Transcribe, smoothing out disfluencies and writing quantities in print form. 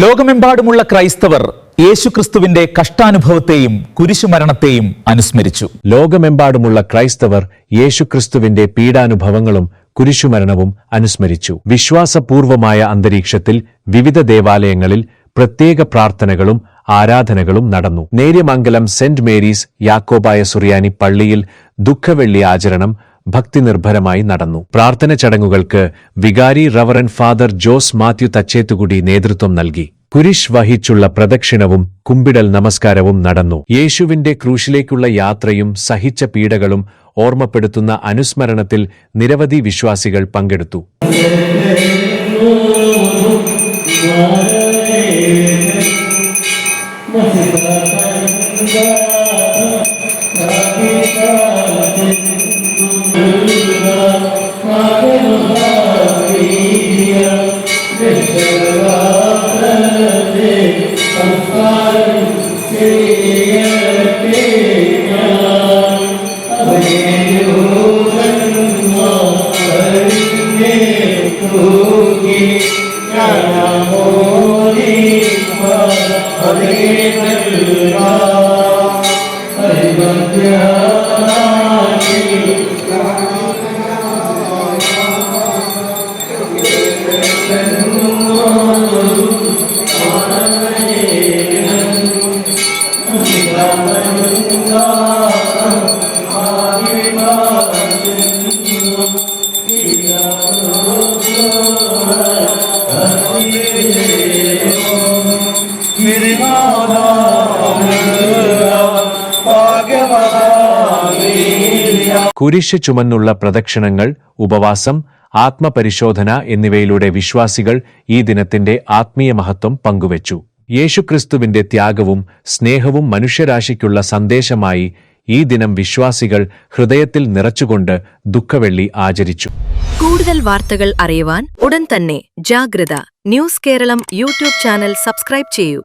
ലോകമെമ്പാടുമുള്ള ക്രൈസ്തവർ യേശുക്രിസ്തുവിന്റെ കഷ്ടാനുഭവത്തെയും കുരിശുമരണത്തെയും അനുസ്മരിച്ചു. ലോകമെമ്പാടുമുള്ള ക്രൈസ്തവർ യേശുക്രിസ്തുവിന്റെ പീഡാനുഭവങ്ങളും കുരിശുമരണവും അനുസ്മരിച്ചു. വിശ്വാസപൂർവമായ അന്തരീക്ഷത്തിൽ വിവിധ ദേവാലയങ്ങളിൽ പ്രത്യേക പ്രാർത്ഥനകളും ആരാധനകളും നടന്നു. നേര്യമംഗലം സെന്റ് മേരീസ് യാക്കോബായ സുറിയാനി പള്ളിയിൽ ദുഃഖവെള്ളി ആചരണം ഭക്തിനിർഭരമായി നടന്നു. പ്രാർത്ഥന ചടങ്ങുകൾക്ക് വികാരി റവറൻ ഫാദർ ജോസ് മാത്യു തച്ചേത്തുകുടി നേതൃത്വം നൽകി. കുരിശ് വഹിച്ചുള്ള പ്രദക്ഷിണവും കുമ്പിടൽ നമസ്കാരവും നടന്നു. യേശുവിന്റെ ക്രൂശിലേക്കുള്ള യാത്രയും സഹിച്ച പീഡകളും ഓർമ്മപ്പെടുത്തുന്ന അനുസ്മരണത്തിൽ നിരവധി വിശ്വാസികൾ പങ്കെടുത്തു. കുരിശ് ചുമന്നുള്ള പ്രദക്ഷിണങ്ങൾ, ഉപവാസം, ആത്മപരിശോധന എന്നിവയിലൂടെ വിശ്വാസികൾ ഈ ദിനത്തിന്റെ ആത്മീയ മഹത്വം പങ്കുവച്ചു. യേശുക്രിസ്തുവിന്റെ ത്യാഗവും സ്നേഹവും മനുഷ്യരാശിക്കുള്ള സന്ദേശമായി ഈ ദിനം വിശ്വാസികൾ ഹൃദയത്തിൽ നിറച്ചുകൊണ്ട് ദുഃഖവെള്ളി ആചരിച്ചു. കൂടുതൽ വാർത്തകൾ അറിയുവാൻ ഉടൻ തന്നെ Jagratha news Keralam YouTube channel subscribe ചെയ്യൂ.